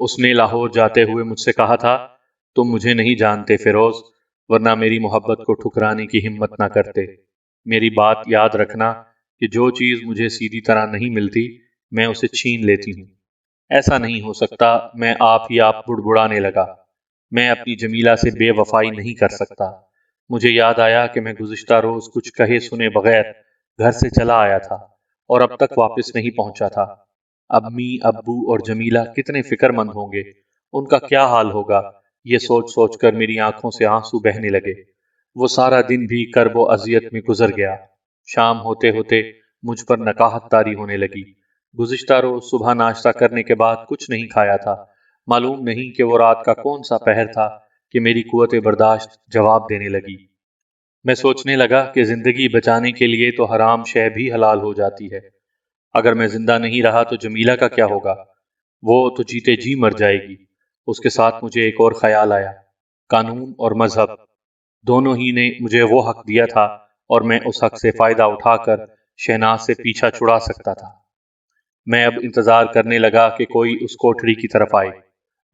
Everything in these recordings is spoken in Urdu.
اس نے لاہور جاتے ہوئے مجھ سے کہا تھا، تم مجھے نہیں جانتے فیروز، ورنہ میری محبت کو ٹھکرانے کی ہمت نہ کرتے۔ میری بات یاد رکھنا کہ جو چیز مجھے سیدھی طرح نہیں ملتی میں اسے چھین لیتی ہوں۔ ایسا نہیں ہو سکتا۔ میں آپ ہی آپ بڑبڑانے لگا۔ میں اپنی جمیلہ سے بے وفائی نہیں کر سکتا۔ مجھے یاد آیا کہ میں گزشتہ روز کچھ کہے سنے بغیر گھر سے چلا آیا تھا اور اب تک واپس نہیں پہنچا تھا۔ امی، ابو اور جمیلہ کتنے فکر مند ہوں گے، ان کا کیا حال ہوگا، یہ سوچ سوچ کر میری آنکھوں سے آنسو بہنے لگے۔ وہ سارا دن بھی کرب و اذیت میں گزر گیا۔ شام ہوتے ہوتے مجھ پر نکاہت طاری ہونے لگی۔ گزشتہ روز صبح ناشتہ کرنے کے بعد کچھ نہیں کھایا تھا۔ معلوم نہیں کہ وہ رات کا کون سا پہر تھا کہ میری قوت برداشت جواب دینے لگی۔ میں سوچنے لگا کہ زندگی بچانے کے لیے تو حرام شے بھی حلال ہو جاتی ہے۔ اگر میں زندہ نہیں رہا تو جمیلہ کا کیا ہوگا؟ وہ تو جیتے جی مر جائے گی۔ اس کے ساتھ مجھے ایک اور خیال آیا، قانون اور مذہب دونوں ہی نے مجھے وہ حق دیا تھا اور میں اس حق سے فائدہ اٹھا کر شہناز سے پیچھا چھڑا سکتا تھا۔ میں اب انتظار کرنے لگا کہ کوئی اس کوٹھری کی طرف آئے۔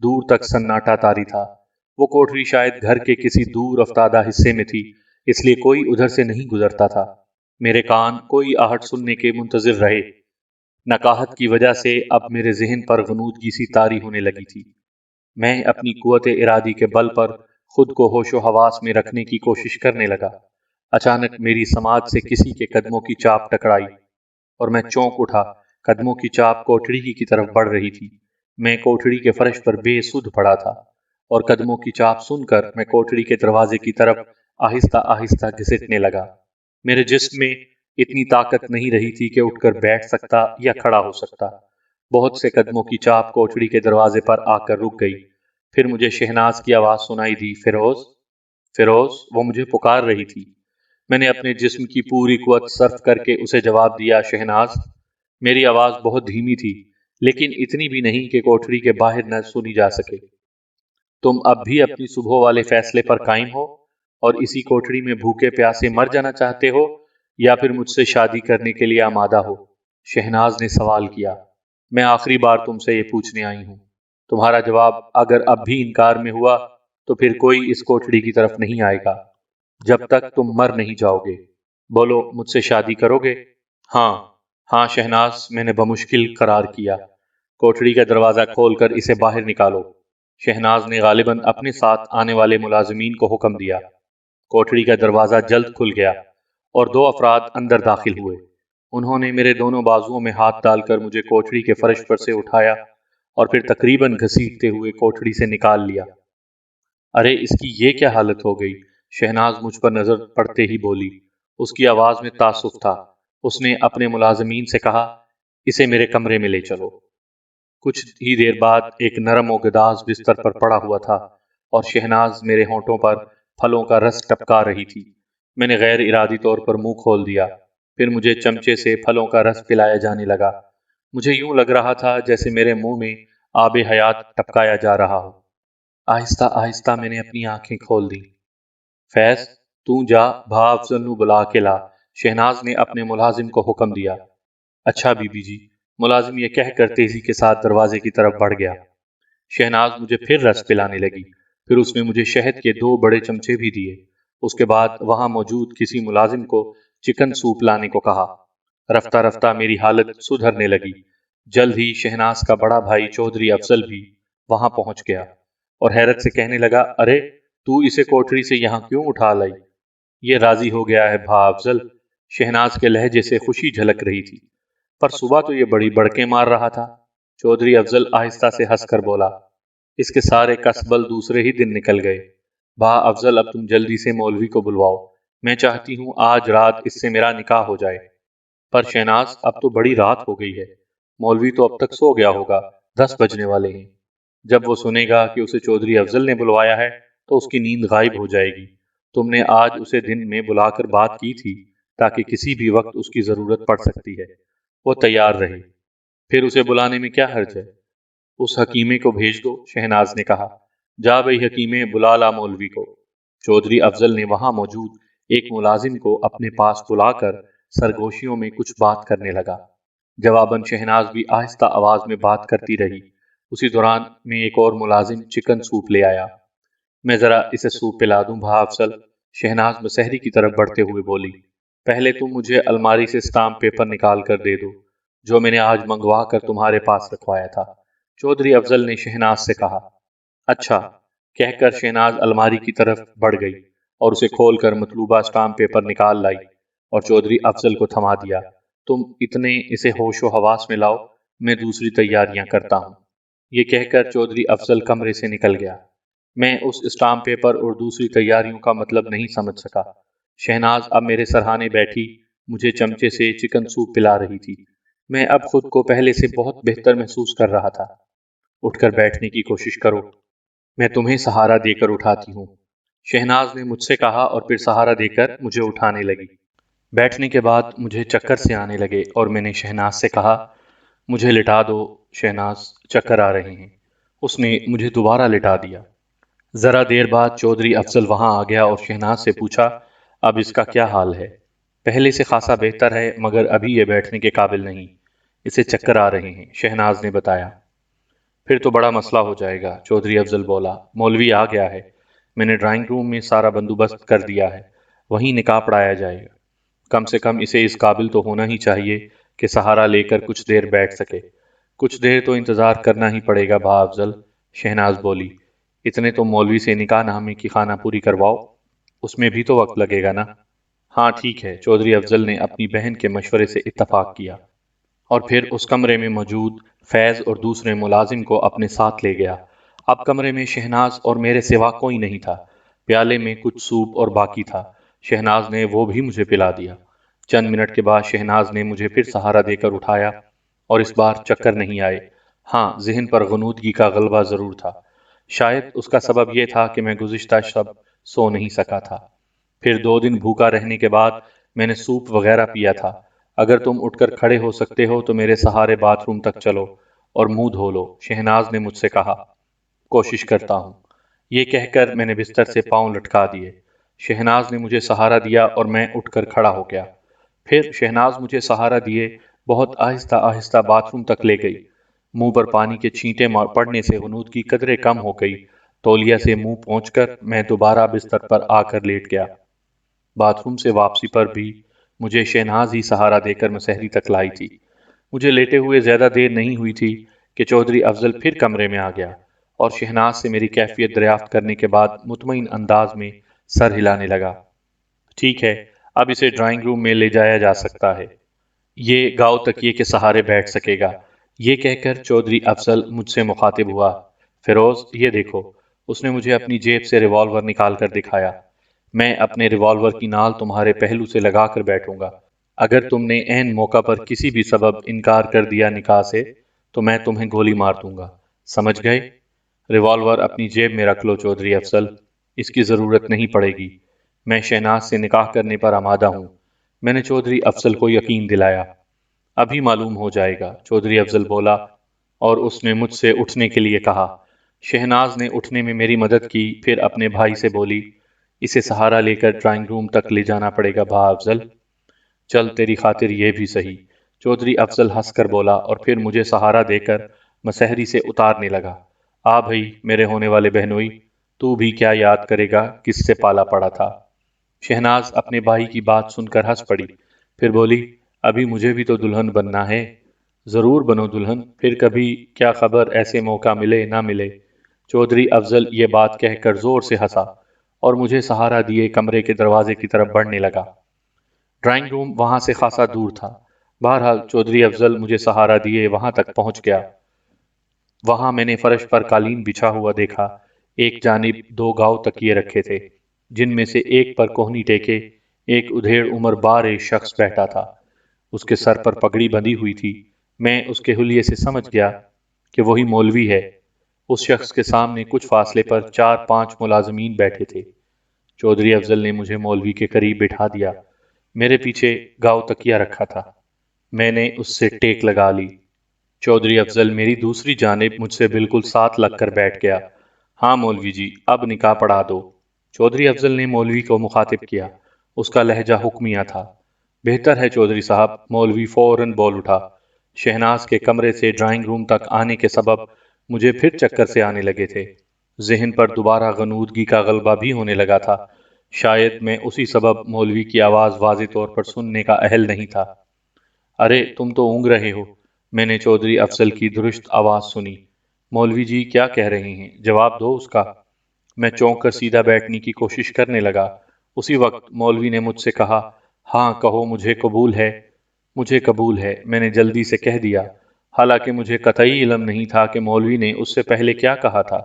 دور تک سناٹا طاری تھا۔ وہ کوٹھری شاید گھر کے کسی دور افتادہ حصے میں تھی، اس لیے کوئی ادھر سے نہیں گزرتا تھا۔ میرے کان کوئی آہٹ سننے کے منتظر رہے۔ نکاہت کی وجہ سے اب میرے ذہن پر غنودگی سی طاری ہونے لگی تھی۔ میں اپنی قوت ارادی کے بل پر خود کو ہوش و حواس میں رکھنے کی کوشش کرنے لگا۔ اچانک میری سماعت سے کسی کے قدموں کی چاپ ٹکرائی اور میں چونک اٹھا۔ قدموں کی چاپ کوٹھڑی کی طرف بڑھ رہی تھی۔ میں کوٹھڑی کے فرش پر بے سدھ پڑا تھا اور قدموں کی چاپ سن کر میں کوٹھڑی کے دروازے کی طرف آہستہ آہستہ گھسٹنے لگا۔ میرے جسم میں اتنی طاقت نہیں رہی تھی کہ اٹھ کر بیٹھ سکتا یا کھڑا ہو سکتا۔ بہت سے قدموں کی چاپ کوٹھڑی کے دروازے پر آ کر رک گئی۔ پھر مجھے شہناز کی آواز سنائی دی، فیروز، فیروز۔ وہ مجھے پکار رہی تھی۔ میں نے اپنے جسم کی پوری قوت صرف کر کے اسے جواب دیا، شہناز۔ میری آواز بہت دھیمی تھی، لیکن اتنی بھی نہیں کہ کوٹھڑی کے باہر نہ سنی جا سکے۔ تم اب بھی اپنی صبح والے فیصلے پر قائم ہو اور اسی کوٹھڑی میں بھوکے پیاسے مر جانا چاہتے ہو یا پھر مجھ سے شادی کرنے کے لیے آمادہ ہو؟ شہناز نے سوال کیا۔ میں آخری بار تم سے یہ پوچھنے آئی ہوں۔ تمہارا جواب اگر اب بھی انکار میں ہوا تو پھر کوئی اس کوٹھڑی کی طرف نہیں آئے گا جب تک تم مر نہیں جاؤ گے۔ بولو، مجھ سے شادی کرو گے؟ ہاں ہاں شہناز، میں نے بمشکل قرار کیا۔ کوٹھڑی کا دروازہ کھول کر اسے باہر نکالو۔ شہناز نے غالباً اپنے ساتھ آنے والے ملازمین کو حکم دیا۔ کوٹھڑی کا دروازہ جلد کھل گیا اور دو افراد اندر داخل ہوئے۔ انہوں نے میرے دونوں بازوؤں میں ہاتھ ڈال کر مجھے کوٹھڑی کے فرش پر سے اٹھایا اور پھر تقریباً گھسیٹتے ہوئے کوٹھڑی سے نکال لیا۔ ارے اس کی یہ کیا حالت ہو گئی؟ شہناز مجھ پر نظر پڑتے ہی بولی۔ اس کی آواز میں تعصب تھا۔ اس نے اپنے ملازمین سے کہا، اسے میرے کمرے میں لے چلو۔ کچھ ہی دیر بعد ایک نرم و گداز بستر پر پڑا ہوا تھا اور شہناز میرے ہونٹوں پر پھلوں کا رس ٹپکا رہی تھی۔ میں نے غیر ارادی طور پر منہ کھول دیا۔ پھر مجھے چمچے سے پھلوں کا رس پلایا جانے لگا۔ مجھے یوں لگ رہا تھا جیسے میرے منہ میں آب حیات ٹپکایا جا رہا ہو۔ آہستہ آہستہ میں نے اپنی آنکھیں کھول دی۔ فیض، تو جا بھا افضل نو بلا کے لا، شہناز نے اپنے ملازم کو حکم دیا۔ اچھا بی بی جی، ملازم یہ کہہ کر تیزی کے ساتھ دروازے کی طرف بڑھ گیا۔ شہناز مجھے پھر رس پلانے لگی۔ پھر اس نے مجھے شہد کے 2 بڑے چمچے بھی دیے۔ اس کے بعد وہاں موجود کسی ملازم کو چکن سوپ لانے کو کہا۔ رفتہ رفتہ میری حالت سدھرنے لگی۔ جلد ہی شہناز کا بڑا بھائی چودھری افضل بھی وہاں پہنچ گیا اور حیرت سے کہنے لگا، ارے تو اسے کوٹھری سے یہاں کیوں اٹھا لائی؟ یہ راضی ہو گیا ہے بھا افضل۔ شہناز کے لہجے سے خوشی جھلک رہی تھی، پر صبح تو یہ بڑی بڑکیں مار رہا تھا۔ چودھری افضل آہستہ سے ہنس کر بولا، اس کے سارے کسبل دوسرے ہی دن نکل گئے۔ بھا افضل، اب تم جلدی سے مولوی کو بلواؤ۔ میں چاہتی ہوں آج رات اس سے میرا نکاح ہو جائے۔ پر شہناز، اب تو بڑی رات ہو گئی ہے، مولوی تو اب تک سو گیا ہوگا، 10 بجنے والے ہیں۔ جب وہ سنے گا کہ اسے چودھری افضل نے بلوایا ہے تو اس کی نیند غائب ہو جائے گی۔ تم نے آج اسے دن میں بلا کر بات کی تھی تاکہ کسی بھی وقت اس کی ضرورت پڑ سکتی ہے۔ وہ تیار رہے۔ پھر اسے بلانے میں کیا حرج ہے؟ اس حکیمے کو بھیج دو، شہناز نے کہا۔ جا بھئی حکیمے، بلا لا مولوی کو۔ چودھری افضل نے وہاں موجود ایک ملازم کو اپنے پاس بلا کر سرگوشیوں میں کچھ بات کرنے لگا۔ جواباً شہناز بھی آہستہ آواز میں بات کرتی رہی۔ اسی دوران میں ایک اور ملازم چکن سوپ لے آیا۔ میں ذرا اسے سوپ پلا دوں بھا افضل، شہناز مسحری کی طرف بڑھتے ہوئے بولی۔ پہلے تم مجھے الماری سے اسٹامپ پیپر نکال کر دے دو جو میں نے آج منگوا کر تمہارے پاس رکھوایا تھا، چودھری افضل نے شہناز سے کہا۔ اچھا، کہہ کر شہناز الماری کی طرف بڑھ گئی اور اسے کھول کر مطلوبہ اسٹامپ پیپر نکال لائی اور چودھری افضل کو تھما دیا۔ تم اتنے اسے ہوش و حواس میں لاؤ، میں دوسری تیاریاں کرتا ہوں۔ یہ کہہ کر چودھری افضل کمرے سے نکل گیا۔ میں اس اسٹامپ پیپر اور دوسری تیاریوں کا مطلب نہیں سمجھ سکا۔ شہناز اب میرے سرہانے بیٹھی مجھے چمچے سے چکن سوپ پلا رہی تھی۔ میں اب خود کو پہلے سے بہت بہتر محسوس کر رہا تھا۔ اٹھ کر بیٹھنے کی کوشش کرو، میں تمہیں سہارا دے کر اٹھاتی ہوں، شہناز نے مجھ سے کہا اور پھر سہارا دے کر مجھے اٹھانے لگی۔ بیٹھنے کے بعد مجھے چکر سے آنے لگے اور میں نے شہناز سے کہا، مجھے لٹا دو شہناز، چکر آ رہے ہیں۔ اس نے مجھے دوبارہ لٹا دیا۔ ذرا دیر بعد چودھری افضل وہاں آ گیا اور شہناز سے پوچھا، اب اس کا کیا حال ہے؟ پہلے سے خاصا بہتر ہے مگر ابھی یہ بیٹھنے کے قابل نہیں، اسے چکر آ رہے ہیں، شہناز نے بتایا۔ پھر تو بڑا مسئلہ ہو جائے گا، چودھری افضل بولا۔ مولوی آ گیا ہے، میں نے ڈرائنگ روم میں سارا بندوبست کر دیا ہے، وہیں نکاح پڑھایا جائے گا۔ کم سے کم اسے اس قابل تو ہونا ہی چاہیے کہ سہارا لے کر کچھ دیر بیٹھ سکے۔ کچھ دیر تو انتظار کرنا ہی پڑے گا بھا افضل، شہناز بولی۔ اتنے تو مولوی سے نکاح نامے کی خانہ پوری کرواؤ، اس میں بھی تو وقت لگے گا نا۔ ہاں ٹھیک ہے، چودھری افضل نے اپنی بہن کے مشورے سے اتفاق کیا اور پھر اس کمرے میں موجود فیض اور دوسرے ملازم کو اپنے ساتھ لے گیا۔ اب کمرے میں شہناز اور میرے سوا کوئی نہیں تھا۔ پیالے میں کچھ سوپ اور باقی تھا، شہناز نے وہ بھی مجھے پلا دیا۔ چند منٹ کے بعد شہناز نے مجھے پھر سہارا دے کر اٹھایا اور اس بار چکر نہیں آئے۔ ہاں، ذہن پر غنودگی کا غلبہ ضرور تھا۔ شاید اس کا سبب یہ تھا کہ میں گزشتہ شب سو نہیں سکا تھا۔ پھر 2 دن بھوکا رہنے کے بعد میں نے سوپ وغیرہ پیا تھا۔ اگر تم اٹھ کر کھڑے ہو سکتے ہو تو میرے سہارے باتھ روم تک چلو اور منہ دھو لو، شہناز نے مجھ سے کہا۔ کوشش کرتا ہوں، یہ کہہ کر میں نے بستر سے پاؤں لٹکا دیے۔ شہناز نے مجھے سہارا دیا اور میں اٹھ کر کھڑا ہو گیا۔ پھر شہناز مجھے سہارا دیے بہت آہستہ آہستہ باتھ روم تک لے گئی۔ منہ پر پانی کے چھینٹے پڑنے سے غنودگی قدرے کم ہو گئی۔ تولیہ سے منہ پہنچ کر میں دوبارہ بستر پر آ کر لیٹ گیا۔ باتھ روم سے واپسی پر بھی مجھے شہناز ہی سہارا دے کر مسحری تک لائی تھی۔ مجھے لیٹے ہوئے زیادہ دیر نہیں ہوئی تھی کہ چودھری افضل پھر کمرے میں آ گیا اور شہناز سے میری کیفیت دریافت کرنے کے بعد مطمئن انداز میں سر ہلانے لگا۔ ٹھیک ہے، اب اسے ڈرائنگ روم میں لے جایا جا سکتا ہے، یہ گاؤ تکیے کے سہارے بیٹھ سکے گا۔ یہ کہہ کر چودھری افضل مجھ سے مخاطب ہوا، فیروز یہ دیکھو۔ اس نے مجھے اپنی جیب سے ریوالور نکال کر دکھایا۔ میں اپنے ریوالور کی نال تمہارے پہلو سے لگا کر بیٹھوں گا۔ اگر تم نے عین موقع پر کسی بھی سبب انکار کر دیا نکاح سے تو میں تمہیں گولی مار دوں گا، سمجھ گئے؟ ریوالور اپنی جیب میں رکھ لو چودھری افضل، اس کی ضرورت نہیں پڑے گی۔ میں شہناز سے نکاح کرنے پر آمادہ ہوں، میں نے چودھری افضل کو یقین دلایا۔ ابھی معلوم ہو جائے گا، چودھری افضل بولا اور اس نے مجھ سے اٹھنے کے لیے کہا۔ شہناز نے اٹھنے میں میری مدد کی، پھر اپنے بھائی سے بولی، اسے سہارا لے کر ڈرائنگ روم تک لے جانا پڑے گا بھا افضل۔ چل تیری خاطر یہ بھی صحیح، چودھری افضل ہنس کر بولا اور پھر مجھے سہارا دے کر مسحری سے اتارنے لگا۔ آ بھئی میرے ہونے والے بہنوئی، تو بھی کیا یاد کرے گا کس سے پالا پڑا تھا۔ شہناز اپنے بھائی کی بات سن کر ہنس پڑی، پھر بولی، ابھی مجھے بھی تو دلہن بننا ہے۔ ضرور بنو دلہن، پھر کبھی کیا خبر ایسے موقع ملے نہ ملے۔ چودھری افضل یہ بات کہہ کر زور سے ہنسا اور مجھے سہارا دیے کمرے کے دروازے کی طرف بڑھنے لگا۔ ڈرائنگ روم وہاں سے خاصا دور تھا۔ بہرحال چودھری افضل مجھے سہارا دیے وہاں تک پہنچ گیا۔ وہاں میں نے فرش پر قالین بچھا ہوا دیکھا۔ ایک جانب 2 گاؤ تکیے رکھے تھے، جن میں سے ایک پر کوہنی ٹیکے ایک ادھیڑ عمر بار شخص بیٹھا تھا۔ اس کے سر پر پگڑی بندھی ہوئی تھی۔ میں اس کے حلیے سے سمجھ گیا کہ وہی مولوی ہے۔ اس شخص کے سامنے کچھ فاصلے پر 4-5 ملازمین بیٹھے تھے۔ چودھری افضل نے مجھے مولوی کے قریب بٹھا دیا۔ میرے پیچھے گاؤ تکیہ رکھا تھا، میں نے اس سے ٹیک لگا لی۔ چودھری افضل میری دوسری جانب مجھ سے بالکل ساتھ لگ کر بیٹھ گیا۔ ہاں مولوی جی، اب نکاح پڑھا دو، چودھری افضل نے مولوی کو مخاطب کیا۔ اس کا لہجہ حکمیہ تھا۔ بہتر ہے چودھری صاحب، مولوی فوراً بول اٹھا۔ شہناز کے کمرے سے ڈرائنگ روم تک آنے کے سبب مجھے پھر چکر سے آنے لگے تھے۔ ذہن پر دوبارہ غنودگی کا غلبہ بھی ہونے لگا تھا۔ شاید میں اسی سبب مولوی کی آواز واضح طور پر سننے کا اہل نہیں تھا۔ ارے تم تو اونگ رہے ہو، میں نے چودھری افضل کی درست آواز سنی۔ مولوی جی کیا کہہ رہے ہیں، جواب دو اس کا۔ میں چونک کر سیدھا بیٹھنے کی کوشش کرنے لگا۔ اسی وقت مولوی نے مجھ سے کہا، ہاں کہو، مجھے قبول ہے۔ مجھے قبول ہے، میں نے جلدی سے کہہ دیا، حالانکہ مجھے قطعی علم نہیں تھا کہ مولوی نے اس سے پہلے کیا کہا تھا۔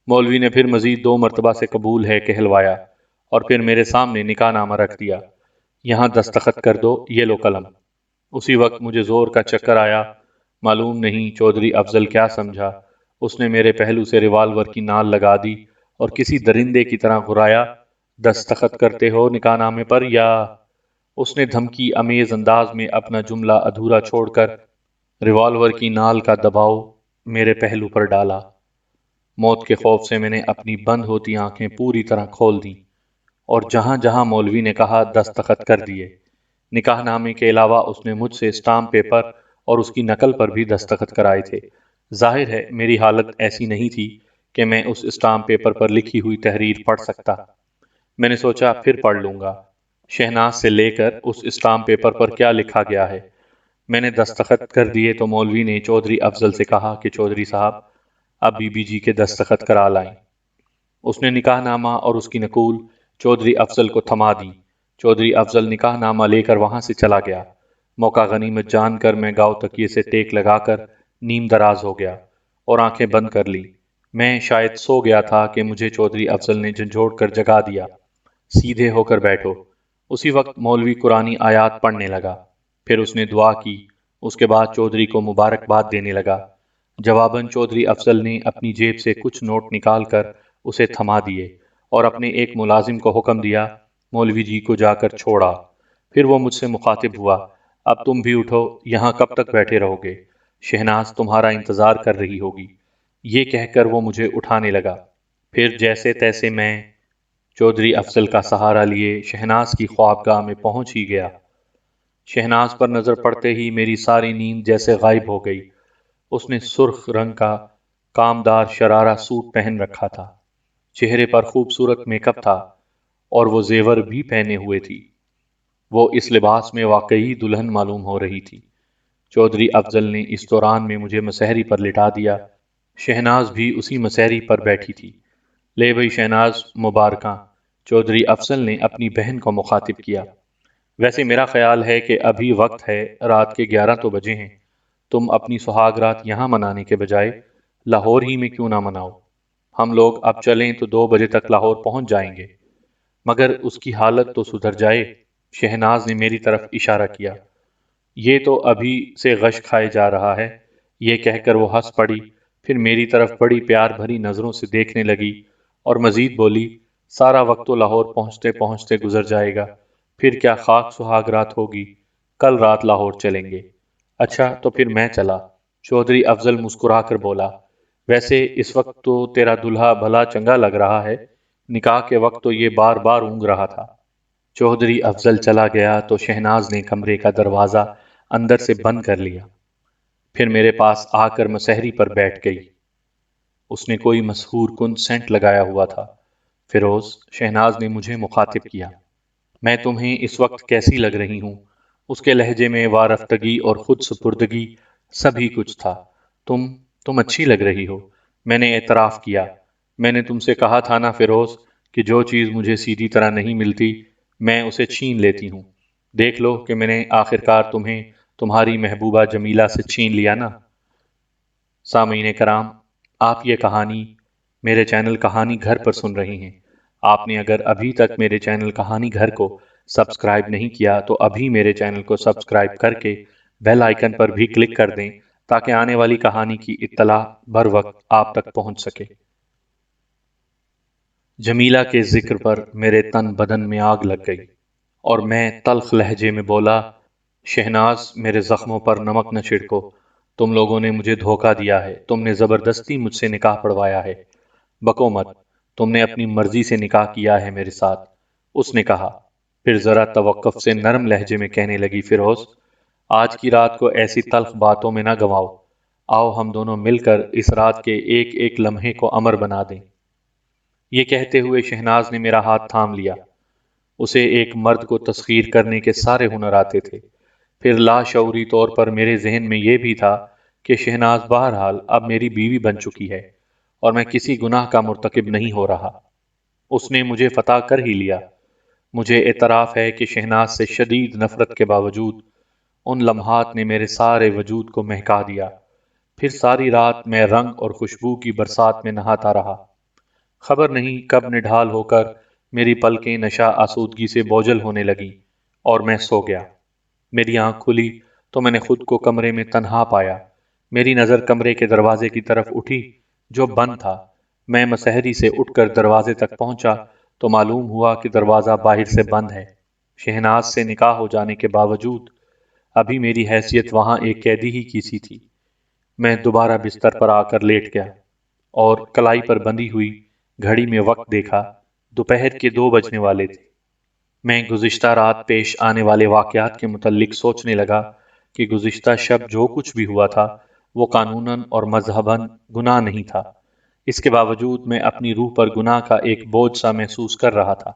مولوی نے پھر مزید 2 مرتبہ سے قبول ہے کہلوایا، اور پھر میرے سامنے نکاح نامہ رکھ دیا۔ یہاں دستخط کر دو، یہ لو قلم۔ اسی وقت مجھے زور کا چکر آیا۔ معلوم نہیں چودھری افضل کیا سمجھا، اس نے میرے پہلو سے ریوالور کی نال لگا دی اور کسی درندے کی طرح غرایا، دستخط کرتے ہو نکاح نامے پر یا؟ اس نے دھمکی امیز انداز میں اپنا جملہ ادھورا چھوڑ کر ریوالور کی نال کا دباؤ میرے پہلو پر ڈالا۔ موت کے خوف سے میں نے اپنی بند ہوتی آنکھیں پوری طرح کھول دیں، اور جہاں جہاں مولوی نے کہا دستخط کر دیے۔ نکاح نامے کے علاوہ اس نے مجھ سے اسٹامپ پیپر اور اس کی نقل پر بھی دستخط کرائے تھے۔ ظاہر ہے میری حالت ایسی نہیں تھی کہ میں اس اسٹامپ پیپر پر لکھی ہوئی تحریر پڑھ سکتا۔ میں نے سوچا پھر پڑھ لوں گا، شہناز سے لے کر اس اسٹامپ پیپر پر کیا لکھا گیا ہے۔ میں نے دستخط کر دیے تو مولوی نے چودھری افضل سے کہا کہ چودھری صاحب اب بی بی جی کے دستخط کرا لائیں۔ اس نے نکاح نامہ اور اس کی نقول چودھری افضل کو تھما دی۔ چودھری افضل نکاح نامہ لے کر وہاں سے چلا گیا۔ موقع غنیمت جان کر میں گاؤ تکیے سے ٹیک لگا کر نیم دراز ہو گیا اور آنکھیں بند کر لی۔ میں شاید سو گیا تھا کہ مجھے چودھری افضل نے جھنجھوڑ کر جگا دیا۔ سیدھے ہو کر بیٹھو۔ اسی وقت مولوی قرآنی آیات پڑھنے لگا، پھر اس نے دعا کی، اس کے بعد چودھری کو مبارکباد دینے لگا۔ جواباً چودھری افضل نے اپنی جیب سے کچھ نوٹ نکال کر اسے تھما دیے اور اپنے ایک ملازم کو حکم دیا مولوی جی کو جا کر چھوڑا۔ پھر وہ مجھ سے مخاطب ہوا، اب تم بھی اٹھو، یہاں کب تک بیٹھے رہو گے؟ شہناز تمہارا انتظار کر رہی ہوگی۔ یہ کہہ کر وہ مجھے اٹھانے لگا۔ پھر جیسے تیسے میں چودھری افضل کا سہارا لیے شہناز کی خوابگاہ میں پہنچ ہی گیا۔ شہناز پر نظر پڑتے ہی میری ساری نیند جیسے غائب ہو گئی۔ اس نے سرخ رنگ کا کامدار شرارہ سوٹ پہن رکھا تھا، چہرے پر خوبصورت میک اپ تھا اور وہ زیور بھی پہنے ہوئے تھی۔ وہ اس لباس میں واقعی دلہن معلوم ہو رہی تھی۔ چودھری افضل نے اس دوران میں مجھے مسہری پر لٹا دیا۔ شہناز بھی اسی مسہری پر بیٹھی تھی۔ لے بھئی شہناز مبارکاں، چودھری افضل نے اپنی بہن کو مخاطب کیا۔ ویسے میرا خیال ہے کہ ابھی وقت ہے، رات کے 11 تو بجے ہیں، تم اپنی سہاگ رات یہاں منانے کے بجائے لاہور ہی میں کیوں نہ مناؤ؟ ہم لوگ اب چلیں تو 2 بجے تک لاہور پہنچ جائیں گے۔ مگر اس کی حالت تو سدھر جائے۔ شہناز نے میری طرف اشارہ کیا۔ یہ تو ابھی سے غش کھائے جا رہا ہے۔ یہ کہہ کر وہ ہنس پڑی، پھر میری طرف بڑی پیار بھری نظروں سے دیکھنے لگی اور مزید بولی، سارا وقت تو لاہور پہنچتے پہنچتے گزر جائے گا، پھر کیا خاک سہاگ رات ہوگی، کل رات لاہور چلیں گے۔ اچھا تو پھر میں چلا۔ چودھری افضل مسکرا کر بولا، ویسے اس وقت تو تیرا دلہا بھلا چنگا لگ رہا ہے، نکاح کے وقت تو یہ بار بار اونگ رہا تھا۔ چودھری افضل چلا گیا تو شہناز نے کمرے کا دروازہ اندر سے بند کر لیا، پھر میرے پاس آ کر مسہری پر بیٹھ گئی۔ اس نے کوئی مسحور کن سینٹ لگایا ہوا تھا۔ فیروز، شہناز نے مجھے مخاطب کیا، میں تمہیں اس وقت کیسی لگ رہی ہوں؟ اس کے لہجے میں وارفتگی اور خود سپردگی سبھی کچھ تھا۔ تم اچھی لگ رہی ہو، میں نے اعتراف کیا۔ میں نے تم سے کہا تھا نا فیروز کہ جو چیز مجھے سیدھی طرح نہیں ملتی میں اسے چھین لیتی ہوں۔ دیکھ لو کہ میں نے آخرکار تمہیں تمہاری محبوبہ جمیلہ سے چھین لیا نا۔ سامعین کرام، آپ یہ کہانی میرے چینل کہانی گھر پر سن رہے ہیں۔ آپ نے اگر ابھی تک میرے چینل کہانی گھر کو سبسکرائب نہیں کیا تو ابھی میرے چینل کو سبسکرائب کر کے بیل آئیکن پر بھی کلک کر دیں تاکہ آنے والی کہانی کی اطلاع بر وقت آپ تک پہنچ سکے۔ جمیلہ کے ذکر پر میرے تن بدن میں آگ لگ گئی اور میں تلخ لہجے میں بولا، شہناز میرے زخموں پر نمک نہ چھڑکو، تم لوگوں نے مجھے دھوکہ دیا ہے، تم نے زبردستی مجھ سے نکاح پڑھوایا ہے، بکو مت، تم نے اپنی مرضی سے نکاح کیا ہے میرے ساتھ۔ اس نے کہا، پھر ذرا توقف سے نرم لہجے میں کہنے لگی، فیروز آج کی رات کو ایسی تلخ باتوں میں نہ گنواؤ، آؤ ہم دونوں مل کر اس رات کے ایک ایک لمحے کو امر بنا دیں۔ یہ کہتے ہوئے شہناز نے میرا ہاتھ تھام لیا۔ اسے ایک مرد کو تسخیر کرنے کے سارے ہنر آتے تھے۔ پھر لاشعوری طور پر میرے ذہن میں یہ بھی تھا کہ شہناز بہرحال اب میری بیوی بن چکی ہے اور میں کسی گناہ کا مرتکب نہیں ہو رہا۔ اس نے مجھے فتح کر ہی لیا۔ مجھے اعتراف ہے کہ شہناز سے شدید نفرت کے باوجود ان لمحات نے میرے سارے وجود کو مہکا دیا۔ پھر ساری رات میں رنگ اور خوشبو کی برسات میں نہاتا رہا۔ خبر نہیں کب نڈھال ہو کر میری پلکیں نشہ آسودگی سے بوجھل ہونے لگیں اور میں سو گیا۔ میری آنکھ کھلی تو میں نے خود کو کمرے میں تنہا پایا۔ میری نظر کمرے کے دروازے کی طرف اٹھی جو بند تھا۔ میں مسحری سے اٹھ کر دروازے تک پہنچا تو معلوم ہوا کہ دروازہ باہر سے بند ہے۔ شہناز سے نکاح ہو جانے کے باوجود ابھی میری حیثیت وہاں ایک قیدی ہی کی سی تھی۔ میں دوبارہ بستر پر آ کر لیٹ گیا اور کلائی پر بندھی ہوئی گھڑی میں وقت دیکھا۔ دوپہر کے 2 بجنے والے تھے۔ میں گزشتہ رات پیش آنے والے واقعات کے متعلق سوچنے لگا کہ گزشتہ شب جو کچھ بھی ہوا تھا وہ قانوناً اور مذہباً گناہ نہیں تھا۔ اس کے باوجود میں اپنی روح پر گناہ کا ایک بوجھ سا محسوس کر رہا تھا۔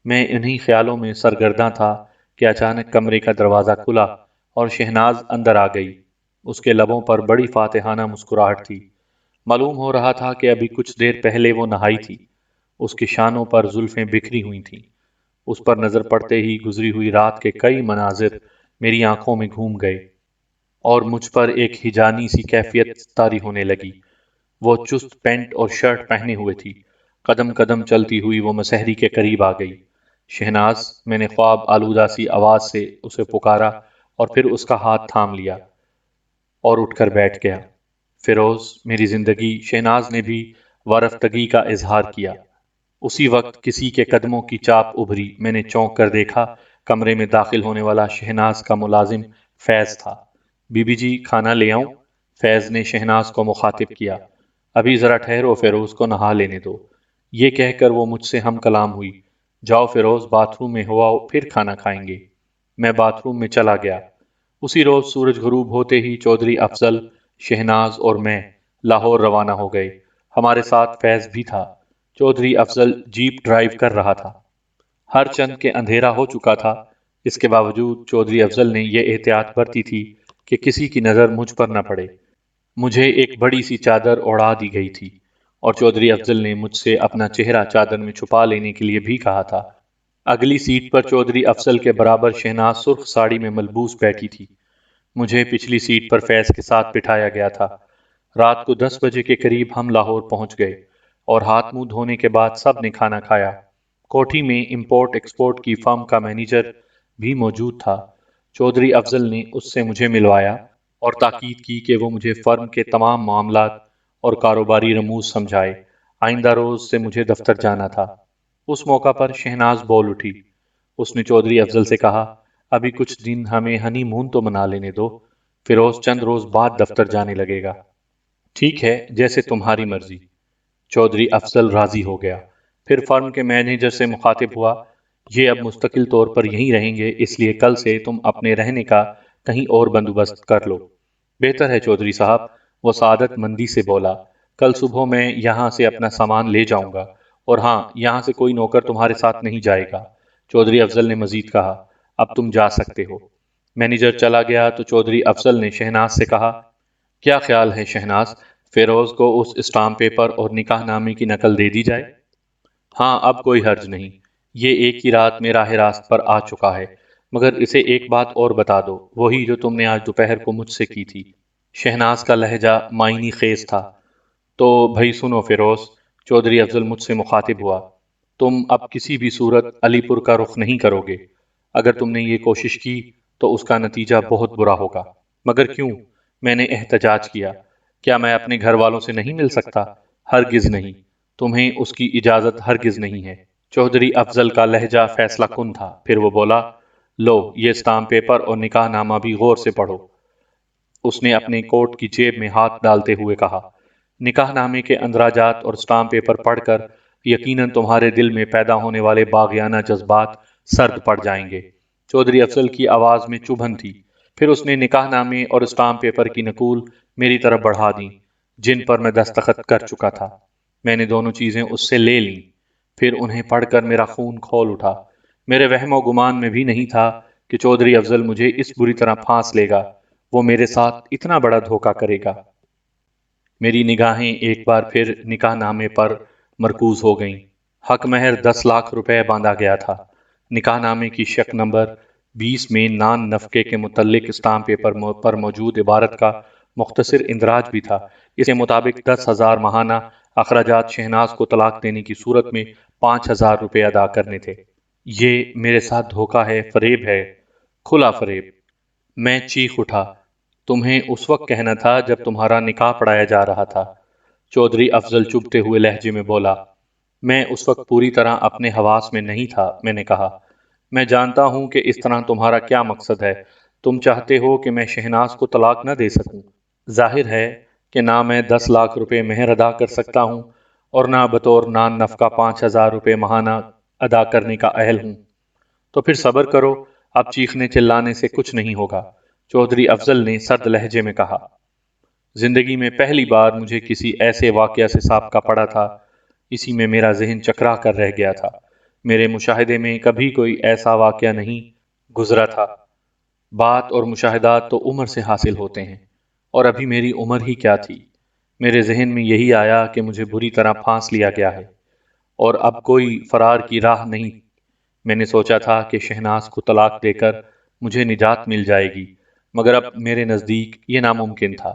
میں انہی خیالوں میں سرگرداں تھا کہ اچانک کمرے کا دروازہ کھلا اور شہناز اندر آ گئی۔ اس کے لبوں پر بڑی فاتحانہ مسکراہٹ تھی۔ معلوم ہو رہا تھا کہ ابھی کچھ دیر پہلے وہ نہائی تھی۔ اس کی شانوں پر زلفیں بکھری ہوئی تھیں۔ اس پر نظر پڑتے ہی گزری ہوئی رات کے کئی مناظر میری آنکھوں میں گھوم گئے اور مجھ پر ایک ہیجانی سی کیفیت طاری ہونے لگی۔ وہ چست پینٹ اور شرٹ پہنے ہوئے تھی۔ قدم قدم چلتی ہوئی وہ مسحری کے قریب آ گئی۔ شہناز، میں نے خواب آلودہ سی آواز سے اسے پکارا اور پھر اس کا ہاتھ تھام لیا اور اٹھ کر بیٹھ گیا۔ فیروز، میری زندگی، شہناز نے بھی وارفتگی کا اظہار کیا۔ اسی وقت کسی کے قدموں کی چاپ ابھری۔ میں نے چونک کر دیکھا، کمرے میں داخل ہونے والا شہناز کا ملازم فیض تھا۔ بی بی جی، کھانا لے آؤں؟ فیض نے شہناز کو مخاطب کیا۔ ابھی ذرا ٹھہرو، فیروز کو نہا لینے دو۔ یہ کہہ کر وہ مجھ سے ہم کلام ہوئی۔ جاؤ فیروز، باتھ روم میں ہو آؤ، پھر کھانا کھائیں گے۔ میں باتھ روم میں چلا گیا۔ اسی روز سورج غروب ہوتے ہی چودھری افضل، شہناز اور میں لاہور روانہ ہو گئے۔ ہمارے ساتھ فیض بھی تھا۔ چودھری افضل جیپ ڈرائیو کر رہا تھا۔ ہر چند کے اندھیرا ہو چکا تھا۔ اس کے باوجود چودھری افضل نے یہ احتیاط برتی تھی کہ کسی کی نظر مجھ پر نہ پڑے۔ مجھے ایک بڑی سی چادر اوڑھا دی گئی تھی اور چودھری افضل نے مجھ سے اپنا چہرہ چادر میں چھپا لینے کے لیے بھی کہا تھا۔ اگلی سیٹ پر چودھری افضل کے برابر شہناز سرخ ساڑی میں ملبوس بیٹھی تھی۔ مجھے پچھلی سیٹ پر فیض کے ساتھ بٹھایا گیا تھا۔ رات کو 10 بجے کے قریب ہم لاہور پہنچ گئے اور ہاتھ منہ دھونے کے بعد سب نے کھانا کھایا۔ کوٹھی میں امپورٹ ایکسپورٹ کی فرم کا مینیجر بھی موجود تھا۔ چودھری افضل نے اس سے مجھے ملوایا اور تاکید کی کہ وہ مجھے فرم کے تمام معاملات اور کاروباری رموز سمجھائے۔ آئندہ روز سے مجھے دفتر جانا تھا۔ اس موقع پر شہناز بول اٹھی۔ اس نے چودھری افضل سے کہا، ابھی کچھ دن ہمیں ہنی مون تو منا لینے دو، فیروز چند روز بعد دفتر جانے لگے گا۔ ٹھیک ہے، جیسے تمہاری مرضی۔ چودھری افضل راضی ہو گیا۔ پھر فرم کے مینیجر سے مخاطب ہوا، یہ اب مستقل طور پر یہیں رہیں گے، اس لیے کل سے تم اپنے رہنے کا کہیں اور بندوبست کر لو۔ بہتر ہے چودھری صاحب، وہ سعادت مندی سے بولا۔ کل صبح میں یہاں سے اپنا سامان لے جاؤں گا، اور ہاں، یہاں سے کوئی نوکر تمہارے ساتھ نہیں جائے گا۔ چودھری افضل نے مزید کہا، اب تم جا سکتے ہو۔ مینیجر چلا گیا تو چودھری افضل نے شہناز سے کہا، کیا خیال ہے شہناز، فیروز کو اس اسٹامپ پیپر اور نکاح نامے کی نقل دے دی جائے؟ ہاں، اب کوئی حرج نہیں۔ یہ ایک ہی رات میں راہ راست پر آ چکا ہے، مگر اسے ایک بات اور بتا دو، وہی جو تم نے آج دوپہر کو مجھ سے کی تھی۔ شہناز کا لہجہ معنی خیز تھا۔ تو بھئی سنو فیروز، چودھری افضل مجھ سے مخاطب ہوا، تم اب کسی بھی صورت علی پور کا رخ نہیں کرو گے۔ اگر تم نے یہ کوشش کی تو اس کا نتیجہ بہت برا ہوگا۔ مگر کیوں؟ میں نے احتجاج کیا، کیا میں اپنے گھر والوں سے نہیں مل سکتا؟ ہرگز نہیں، تمہیں اس کی اجازت ہرگز نہیں ہے۔ چودھری افضل کا لہجہ فیصلہ کن تھا۔ پھر وہ بولا، لو یہ اسٹامپ پیپر اور نکاح نامہ بھی غور سے پڑھو۔ اس نے اپنے کوٹ کی جیب میں ہاتھ ڈالتے ہوئے کہا، نکاح نامے کے اندراجات اور اسٹامپ پیپر پڑھ کر یقیناً تمہارے دل میں پیدا ہونے والے باغیانہ جذبات سرد پڑ جائیں گے۔ چودھری افضل کی آواز میں چبھن تھی۔ پھر اس نے نکاح نامے اور اسٹامپ پیپر کی نقول میری طرف بڑھا دیں جن پر میں دستخط کر چکا تھا۔ میں نے دونوں چیزیں اس سے لے لیں، پھر انہیں پڑھ کر میرا خون کھول اٹھا۔ میرے وہم و گمان میں بھی نہیں تھا کہ چودھری افضل مجھے اس بری طرح پھانس لے گا، وہ میرے ساتھ اتنا بڑا دھوکہ کرے گا۔ میری نگاہیں ایک بار پھر نکاح نامے پر مرکوز ہو گئیں۔ حق مہر 10 لاکھ روپے باندھا گیا تھا۔ نکاح نامے کی شق نمبر 20 میں نان نفقے کے متعلق اسٹامپ پیپر پر موجود عبارت کا مختصر اندراج بھی تھا۔ اس کے مطابق 10,000 ماہانہ اخراجات شہناز کو طلاق دینے کی صورت میں 5,000 روپے ادا کرنے تھے۔ یہ میرے ساتھ دھوکہ ہے، فریب ہے، کھلا فریب۔ میں چیخ اٹھا، تمہیں اس وقت کہنا تھا جب تمہارا نکاح پڑھایا جا رہا تھا۔ چودھری افضل چبھتے ہوئے لہجے میں بولا، میں اس وقت پوری طرح اپنے حواس میں نہیں تھا۔ میں نے کہا، میں جانتا ہوں کہ اس طرح تمہارا کیا مقصد ہے۔ تم چاہتے ہو کہ میں شہناز کو طلاق نہ دے سکوں۔ ظاہر ہے کہ نہ میں 10 لاکھ روپے مہر ادا کر سکتا ہوں اور نہ بطور نان نفقہ 5,000 روپے ماہانہ ادا کرنے کا اہل ہوں۔ تو پھر صبر کرو، اب چیخنے چلانے سے کچھ نہیں ہوگا، چودھری افضل نے سرد لہجے میں کہا۔ زندگی میں پہلی بار مجھے کسی ایسے واقعہ سے سابقہ پڑا تھا، اسی میں میرا ذہن چکرا کر رہ گیا تھا۔ میرے مشاہدے میں کبھی کوئی ایسا واقعہ نہیں گزرا تھا۔ بات اور مشاہدات تو عمر سے حاصل ہوتے ہیں، اور ابھی میری عمر ہی کیا تھی۔ میرے ذہن میں یہی آیا کہ مجھے بری طرح پھانس لیا گیا ہے اور اب کوئی فرار کی راہ نہیں۔ میں نے سوچا تھا کہ شہناز کو طلاق دے کر مجھے نجات مل جائے گی، مگر اب میرے نزدیک یہ ناممکن تھا۔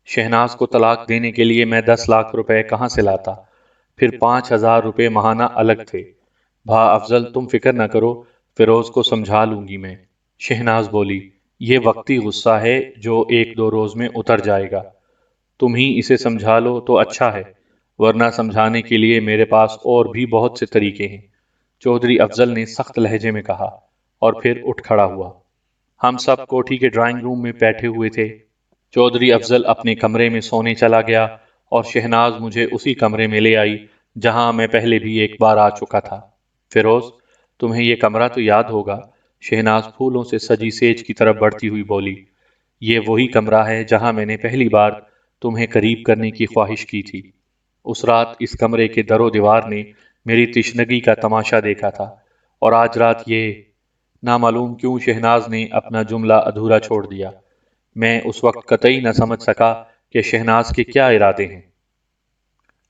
شہناز کو طلاق دینے کے لیے میں 10 لاکھ روپے کہاں سے لاتا؟ پھر 5,000 روپے ماہانہ الگ تھے۔ بھا افضل، تم فکر نہ کرو، فیروز کو سمجھا لوں گی میں۔ شہناز بولی، یہ وقتی غصہ ہے جو 1-2 روز میں اتر جائے گا۔ تم ہی اسے سمجھا لو تو اچھا ہے، ورنہ سمجھانے کے لیے میرے پاس اور بھی بہت سے طریقے ہیں، چودھری افضل نے سخت لہجے میں کہا، اور پھر اٹھ کھڑا ہوا۔ ہم سب کوٹھی کے ڈرائنگ روم میں بیٹھے ہوئے تھے۔ چودھری افضل اپنے کمرے میں سونے چلا گیا اور شہناز مجھے اسی کمرے میں لے آئی جہاں میں پہلے بھی ایک بار آ چکا تھا۔ فیروز، تمہیں یہ کمرہ تو یاد ہوگا؟ شہناز پھولوں سے سجی سیج کی طرف بڑھتی ہوئی بولی، یہ وہی کمرہ ہے جہاں میں نے پہلی بار تمہیں قریب کرنے کی خواہش کی تھی۔ اس رات اس کمرے کے در و دیوار نے میری تشنگی کا تماشا دیکھا تھا، اور آج رات یہ… نامعلوم کیوں شہناز نے اپنا جملہ ادھورا چھوڑ دیا۔ میں اس وقت قطعی نہ سمجھ سکا کہ شہناز کے کیا ارادے ہیں۔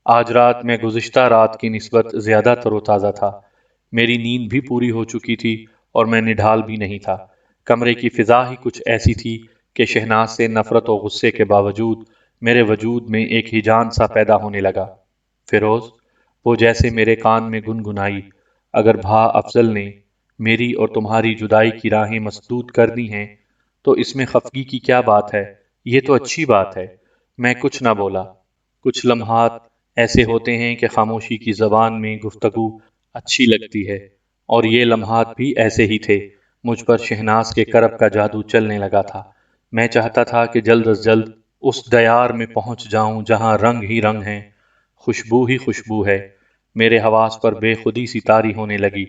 آج رات میں گزشتہ رات کی نسبت زیادہ تر و تازہ تھا۔ میری نیند بھی پوری ہو چکی تھی اور میں نڈھال بھی نہیں تھا۔ کمرے کی فضا ہی کچھ ایسی تھی کہ شہناز سے نفرت و غصے کے باوجود میرے وجود میں ایک ہیجان سا پیدا ہونے لگا۔ فیروز، وہ جیسے میرے کان میں گنگنائی، اگر بھا افضل نے میری اور تمہاری جدائی کی راہیں مسدود کر دی ہیں تو اس میں خفگی کی کیا بات ہے؟ یہ تو اچھی بات ہے۔ میں کچھ نہ بولا۔ کچھ لمحات ایسے ہوتے ہیں کہ خاموشی کی زبان میں گفتگو اچھی لگتی ہے، اور یہ لمحات بھی ایسے ہی تھے۔ مجھ پر شہناز کے کرب کا جادو چلنے لگا تھا۔ میں چاہتا تھا کہ جلد از جلد اس دیار میں پہنچ جاؤں جہاں رنگ ہی رنگ ہیں، خوشبو ہی خوشبو ہے۔ میرے حواس پر بے خودی سی طاری ہونے لگی۔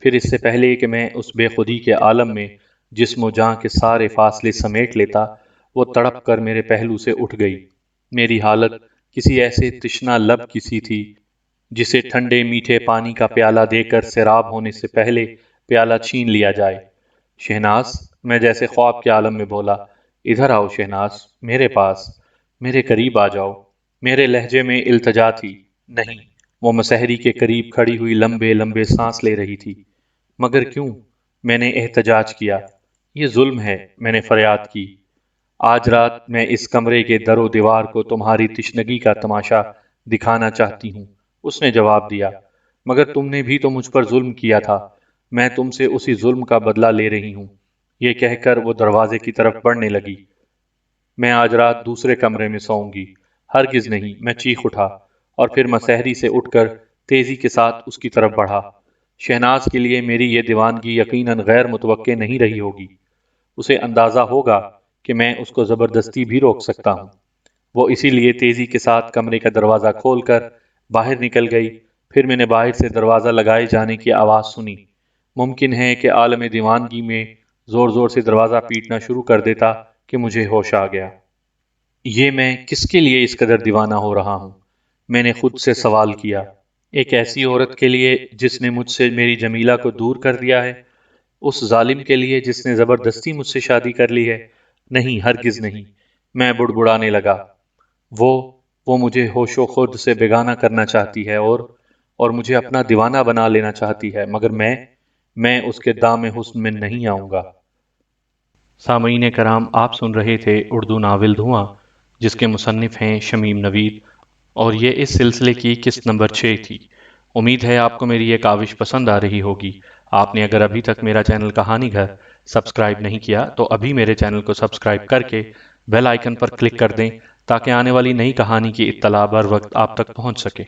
پھر اس سے پہلے کہ میں اس بے خودی کے عالم میں جسم و جاں کے سارے فاصلے سمیٹ لیتا، وہ تڑپ کر میرے پہلو سے اٹھ گئی۔ میری حالت کسی ایسے تشنا لب کی سی تھی جسے ٹھنڈے میٹھے پانی کا پیالہ دے کر سیراب ہونے سے پہلے پیالہ چھین لیا جائے۔ شہناز، میں جیسے خواب کے عالم میں بولا، ادھر آؤ شہناز، میرے پاس، میرے قریب آ جاؤ۔ میرے لہجے میں التجا تھی۔ نہیں، وہ مسحری کے قریب کھڑی ہوئی لمبے لمبے سانس لے رہی تھی۔ مگر کیوں؟ میں نے احتجاج کیا۔ یہ ظلم ہے، میں نے فریاد کی۔ آج رات میں اس کمرے کے در و دیوار کو تمہاری تشنگی کا تماشا دکھانا چاہتی ہوں، اس نے جواب دیا۔ مگر تم نے بھی تو مجھ پر ظلم کیا تھا، میں تم سے اسی ظلم کا بدلہ لے رہی ہوں۔ یہ کہہ کر وہ دروازے کی طرف بڑھنے لگی۔ میں آج رات دوسرے کمرے میں سوؤں گی۔ ہرگز نہیں، میں چیخ اٹھا، اور پھر مسحری سے اٹھ کر تیزی کے ساتھ اس کی طرف بڑھا۔ شہناز کے لیے میری یہ دیوانگی یقیناً غیر متوقع نہیں رہی ہوگی۔ اسے اندازہ ہوگا کہ میں اس کو زبردستی بھی روک سکتا ہوں۔ وہ اسی لیے تیزی کے ساتھ کمرے کا دروازہ کھول کر باہر نکل گئی۔ پھر میں نے باہر سے دروازہ لگائے جانے کی آواز سنی۔ ممکن ہے کہ عالم دیوانگی میں زور زور سے دروازہ پیٹنا شروع کر دیتا کہ مجھے ہوش آ گیا۔ یہ میں کس کے لیے اس قدر دیوانہ ہو رہا ہوں؟ میں نے خود سے سوال کیا۔ ایک ایسی عورت کے لیے جس نے مجھ سے میری جمیلہ کو دور کر دیا ہے؟ اس ظالم کے لیے جس نے زبردستی مجھ سے شادی کر لی ہے؟ نہیں، ہرگز نہیں۔ میں بڑبڑانے لگا۔ وہ وہ مجھے ہوش و خرد سے بیگانہ کرنا چاہتی ہے اور مجھے اپنا دیوانہ بنا لینا چاہتی ہے، مگر میں اس کے دام حسن میں نہیں آؤں گا۔ سامعین کرام، آپ سن رہے تھے اردو ناول دھواں، جس کے مصنف ہیں شمیم نوید، اور یہ اس سلسلے کی قسط نمبر 6 تھی۔ امید ہے آپ کو میری یہ کاوش پسند آ رہی ہوگی۔ آپ نے اگر ابھی تک میرا چینل کہانی گھر سبسکرائب نہیں کیا تو ابھی میرے چینل کو سبسکرائب کر کے بیل آئیکن پر کلک کر دیں تاکہ آنے والی نئی کہانی کی اطلاع بر وقت آپ تک پہنچ سکے۔